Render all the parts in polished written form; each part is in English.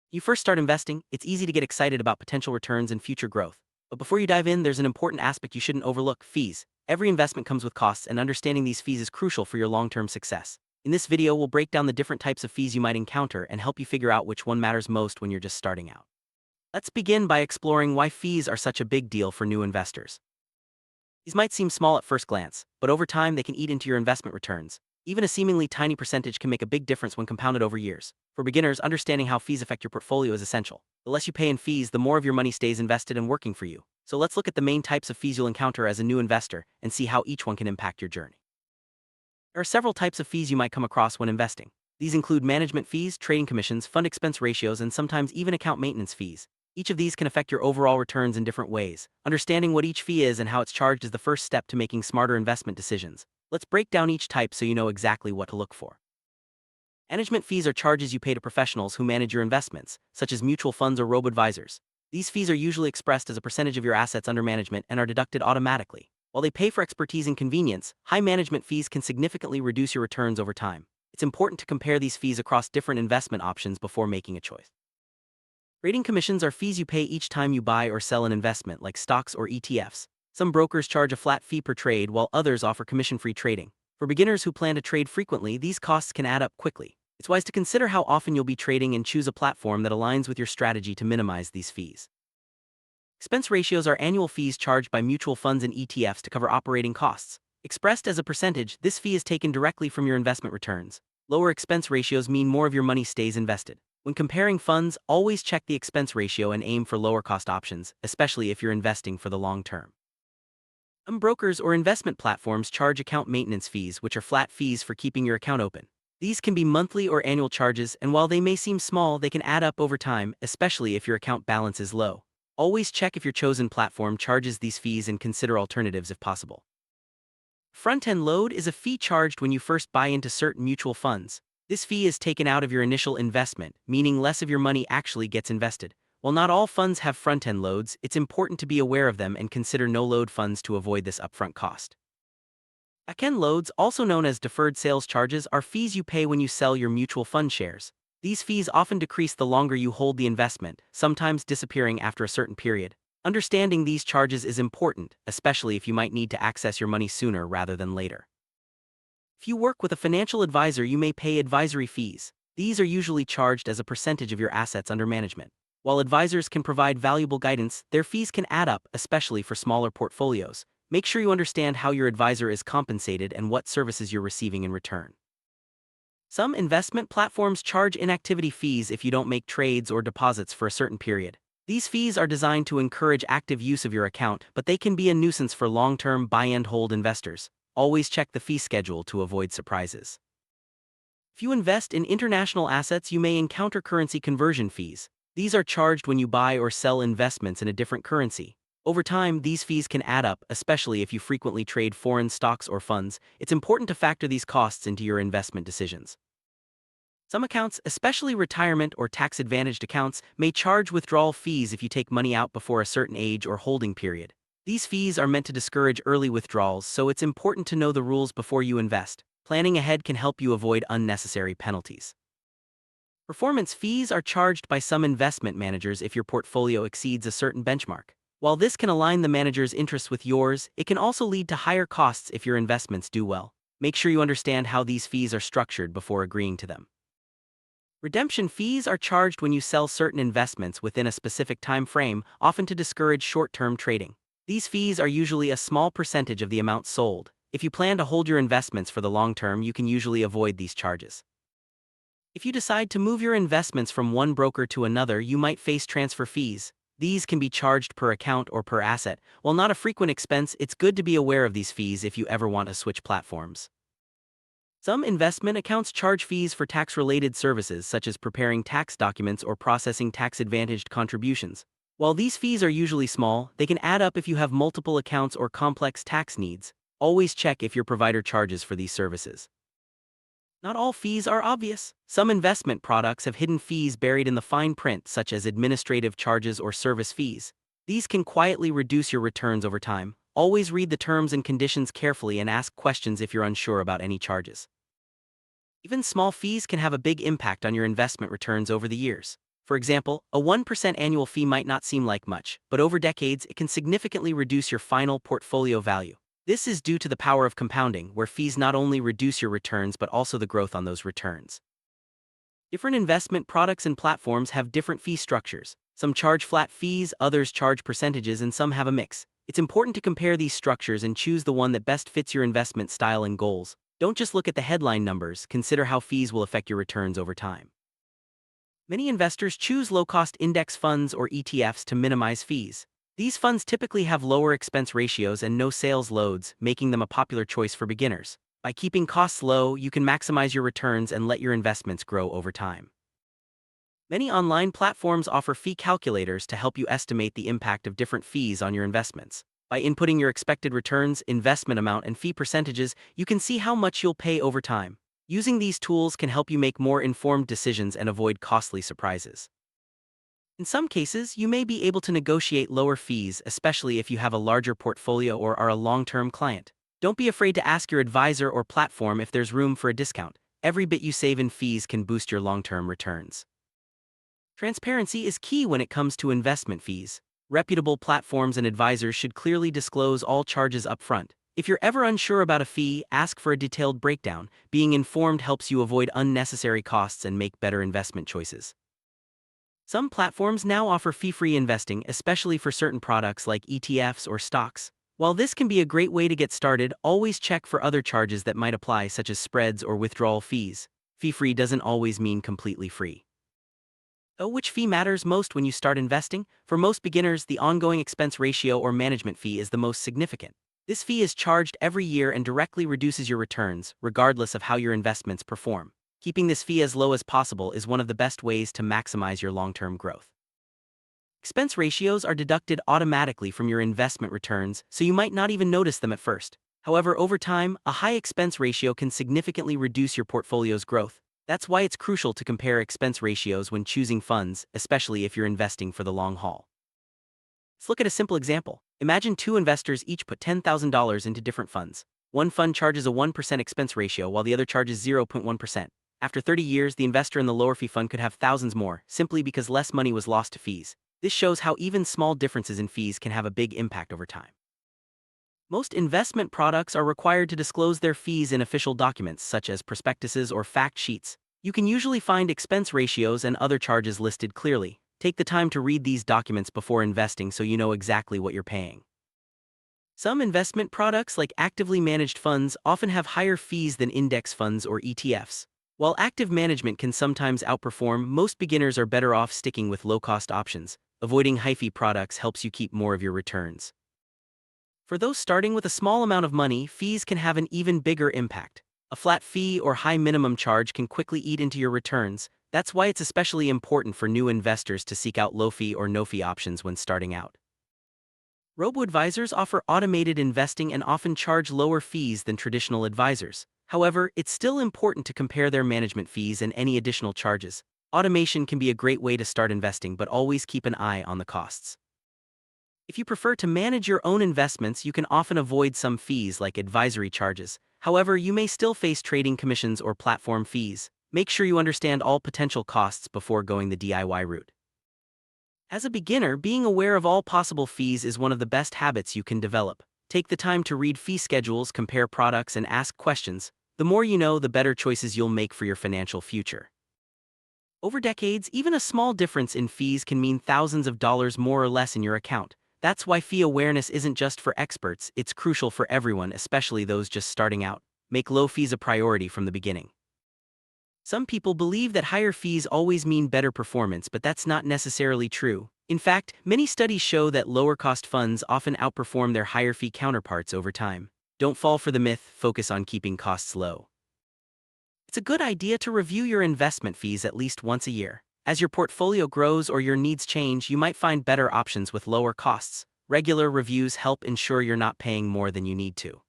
You first start investing, it's easy to get excited about potential returns and future growth. But before you dive in, there's an important aspect you shouldn't overlook: fees. Every investment comes with costs, and understanding these fees is crucial for your long-term success. In this video, we'll break down the different types of fees you might encounter and help you figure out which one matters most when you're just starting out. Let's begin by exploring why fees are such a big deal for new investors. These might seem small at first glance, but over time they can eat into your investment returns. Even a seemingly tiny percentage can make a big difference when compounded over years. For beginners, understanding how fees affect your portfolio is essential. The less you pay in fees, the more of your money stays invested and working for you. So let's look at the main types of fees you'll encounter as a new investor and see how each one can impact your journey. There are several types of fees you might come across when investing. These include management fees, trading commissions, fund expense ratios, and sometimes even account maintenance fees. Each of these can affect your overall returns in different ways. Understanding what each fee is and how it's charged is the first step to making smarter investment decisions. Let's break down each type so you know exactly what to look for. Management fees are charges you pay to professionals who manage your investments, such as mutual funds or robo-advisors. These fees are usually expressed as a percentage of your assets under management and are deducted automatically. While they pay for expertise and convenience, high management fees can significantly reduce your returns over time. It's important to compare these fees across different investment options before making a choice. Trading commissions are fees you pay each time you buy or sell an investment, like stocks or ETFs. Some brokers charge a flat fee per trade, while others offer commission-free trading. For beginners who plan to trade frequently, these costs can add up quickly. It's wise to consider how often you'll be trading and choose a platform that aligns with your strategy to minimize these fees. Expense ratios are annual fees charged by mutual funds and ETFs to cover operating costs. Expressed as a percentage, this fee is taken directly from your investment returns. Lower expense ratios mean more of your money stays invested. When comparing funds, always check the expense ratio and aim for lower cost options, especially if you're investing for the long term. Some brokers or investment platforms charge account maintenance fees, which are flat fees for keeping your account open. These can be monthly or annual charges, and while they may seem small, they can add up over time, especially if your account balance is low. Always check if your chosen platform charges these fees and consider alternatives if possible. Front-end load is a fee charged when you first buy into certain mutual funds. This fee is taken out of your initial investment, meaning less of your money actually gets invested. While not all funds have front-end loads, it's important to be aware of them and consider no-load funds to avoid this upfront cost. Back-end loads, also known as deferred sales charges, are fees you pay when you sell your mutual fund shares. These fees often decrease the longer you hold the investment, sometimes disappearing after a certain period. Understanding these charges is important, especially if you might need to access your money sooner rather than later. If you work with a financial advisor, you may pay advisory fees. These are usually charged as a percentage of your assets under management. While advisors can provide valuable guidance, their fees can add up, especially for smaller portfolios. Make sure you understand how your advisor is compensated and what services you're receiving in return. Some investment platforms charge inactivity fees if you don't make trades or deposits for a certain period. These fees are designed to encourage active use of your account, but they can be a nuisance for long-term buy-and-hold investors. Always check the fee schedule to avoid surprises. If you invest in international assets, you may encounter currency conversion fees. These are charged when you buy or sell investments in a different currency. Over time, these fees can add up, especially if you frequently trade foreign stocks or funds. It's important to factor these costs into your investment decisions. Some accounts, especially retirement or tax-advantaged accounts, may charge withdrawal fees if you take money out before a certain age or holding period. These fees are meant to discourage early withdrawals, so it's important to know the rules before you invest. Planning ahead can help you avoid unnecessary penalties. Performance fees are charged by some investment managers if your portfolio exceeds a certain benchmark. While this can align the manager's interests with yours, it can also lead to higher costs if your investments do well. Make sure you understand how these fees are structured before agreeing to them. Redemption fees are charged when you sell certain investments within a specific time frame, often to discourage short-term trading. These fees are usually a small percentage of the amount sold. If you plan to hold your investments for the long term, you can usually avoid these charges. If you decide to move your investments from one broker to another, you might face transfer fees. These can be charged per account or per asset. While not a frequent expense, it's good to be aware of these fees if you ever want to switch platforms. Some investment accounts charge fees for tax-related services, such as preparing tax documents or processing tax-advantaged contributions. While these fees are usually small, they can add up if you have multiple accounts or complex tax needs. Always check if your provider charges for these services. Not all fees are obvious. Some investment products have hidden fees buried in the fine print, such as administrative charges or service fees. These can quietly reduce your returns over time. Always read the terms and conditions carefully and ask questions if you're unsure about any charges. Even small fees can have a big impact on your investment returns over the years. For example, a 1% annual fee might not seem like much, but over decades it can significantly reduce your final portfolio value. This is due to the power of compounding, where fees not only reduce your returns but also the growth on those returns. Different investment products and platforms have different fee structures. Some charge flat fees, others charge percentages, and some have a mix. It's important to compare these structures and choose the one that best fits your investment style and goals. Don't just look at the headline numbers, consider how fees will affect your returns over time. Many investors choose low-cost index funds or ETFs to minimize fees. These funds typically have lower expense ratios and no sales loads, making them a popular choice for beginners. By keeping costs low, you can maximize your returns and let your investments grow over time. Many online platforms offer fee calculators to help you estimate the impact of different fees on your investments. By inputting your expected returns, investment amount, and fee percentages, you can see how much you'll pay over time. Using these tools can help you make more informed decisions and avoid costly surprises. In some cases, you may be able to negotiate lower fees, especially if you have a larger portfolio or are a long-term client. Don't be afraid to ask your advisor or platform if there's room for a discount. Every bit you save in fees can boost your long-term returns. Transparency is key when it comes to investment fees. Reputable platforms and advisors should clearly disclose all charges upfront. If you're ever unsure about a fee, ask for a detailed breakdown. Being informed helps you avoid unnecessary costs and make better investment choices. Some platforms now offer fee-free investing, especially for certain products like ETFs or stocks. While this can be a great way to get started, always check for other charges that might apply, such as spreads or withdrawal fees. Fee-free doesn't always mean completely free. Which fee matters most when you start investing? For most beginners, the ongoing expense ratio or management fee is the most significant. This fee is charged every year and directly reduces your returns, regardless of how your investments perform. Keeping this fee as low as possible is one of the best ways to maximize your long-term growth. Expense ratios are deducted automatically from your investment returns, so you might not even notice them at first. However, over time, a high expense ratio can significantly reduce your portfolio's growth. That's why it's crucial to compare expense ratios when choosing funds, especially if you're investing for the long haul. Let's look at a simple example. Imagine two investors each put $10,000 into different funds. One fund charges a 1% expense ratio while the other charges 0.1%. After 30 years, the investor in the lower fee fund could have thousands more, simply because less money was lost to fees. This shows how even small differences in fees can have a big impact over time. Most investment products are required to disclose their fees in official documents, such as prospectuses or fact sheets. You can usually find expense ratios and other charges listed clearly. Take the time to read these documents before investing so you know exactly what you're paying. Some investment products, like actively managed funds, often have higher fees than index funds or ETFs. While active management can sometimes outperform, most beginners are better off sticking with low-cost options. Avoiding high-fee products helps you keep more of your returns. For those starting with a small amount of money, fees can have an even bigger impact. A flat fee or high minimum charge can quickly eat into your returns. That's why it's especially important for new investors to seek out low-fee or no-fee options when starting out. Robo advisors offer automated investing and often charge lower fees than traditional advisors. However, it's still important to compare their management fees and any additional charges. Automation can be a great way to start investing, but always keep an eye on the costs. If you prefer to manage your own investments, you can often avoid some fees like advisory charges. However, you may still face trading commissions or platform fees. Make sure you understand all potential costs before going the DIY route. As a beginner, being aware of all possible fees is one of the best habits you can develop. Take the time to read fee schedules, compare products, and ask questions. The more you know, the better choices you'll make for your financial future. Over decades, even a small difference in fees can mean thousands of dollars more or less in your account. That's why fee awareness isn't just for experts, it's crucial for everyone, especially those just starting out. Make low fees a priority from the beginning. Some people believe that higher fees always mean better performance, but that's not necessarily true. In fact, many studies show that lower-cost funds often outperform their higher-fee counterparts over time. Don't fall for the myth, focus on keeping costs low. It's a good idea to review your investment fees at least once a year. As your portfolio grows or your needs change, you might find better options with lower costs. Regular reviews help ensure you're not paying more than you need to.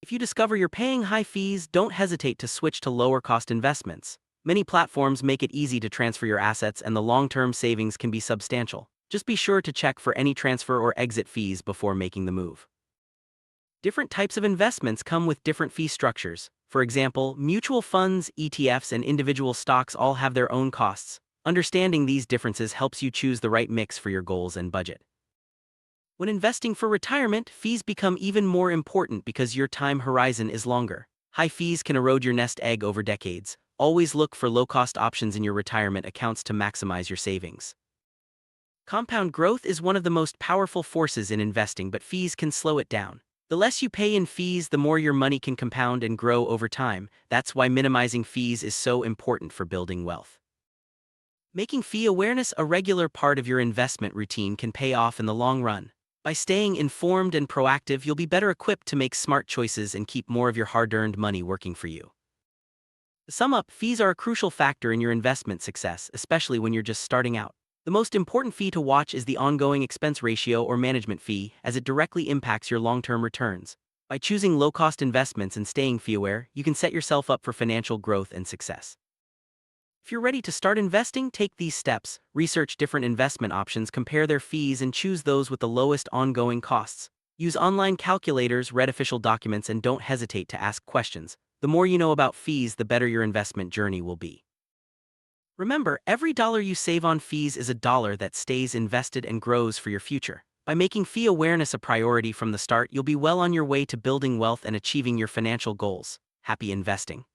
If you discover you're paying high fees, don't hesitate to switch to lower-cost investments. Many platforms make it easy to transfer your assets, and the long-term savings can be substantial. Just be sure to check for any transfer or exit fees before making the move. Different types of investments come with different fee structures. For example, mutual funds, ETFs, and individual stocks all have their own costs. Understanding these differences helps you choose the right mix for your goals and budget. When investing for retirement, fees become even more important because your time horizon is longer. High fees can erode your nest egg over decades. Always look for low-cost options in your retirement accounts to maximize your savings. Compound growth is one of the most powerful forces in investing, but fees can slow it down. The less you pay in fees, the more your money can compound and grow over time. That's why minimizing fees is so important for building wealth. Making fee awareness a regular part of your investment routine can pay off in the long run. By staying informed and proactive, you'll be better equipped to make smart choices and keep more of your hard-earned money working for you. To sum up, fees are a crucial factor in your investment success, especially when you're just starting out. The most important fee to watch is the ongoing expense ratio or management fee, as it directly impacts your long-term returns. By choosing low-cost investments and staying fee-aware, you can set yourself up for financial growth and success. If you're ready to start investing, take these steps. Research different investment options, compare their fees, and choose those with the lowest ongoing costs. Use online calculators, read official documents, and don't hesitate to ask questions. The more you know about fees, the better your investment journey will be. Remember, every dollar you save on fees is a dollar that stays invested and grows for your future. By making fee awareness a priority from the start, you'll be well on your way to building wealth and achieving your financial goals. Happy investing.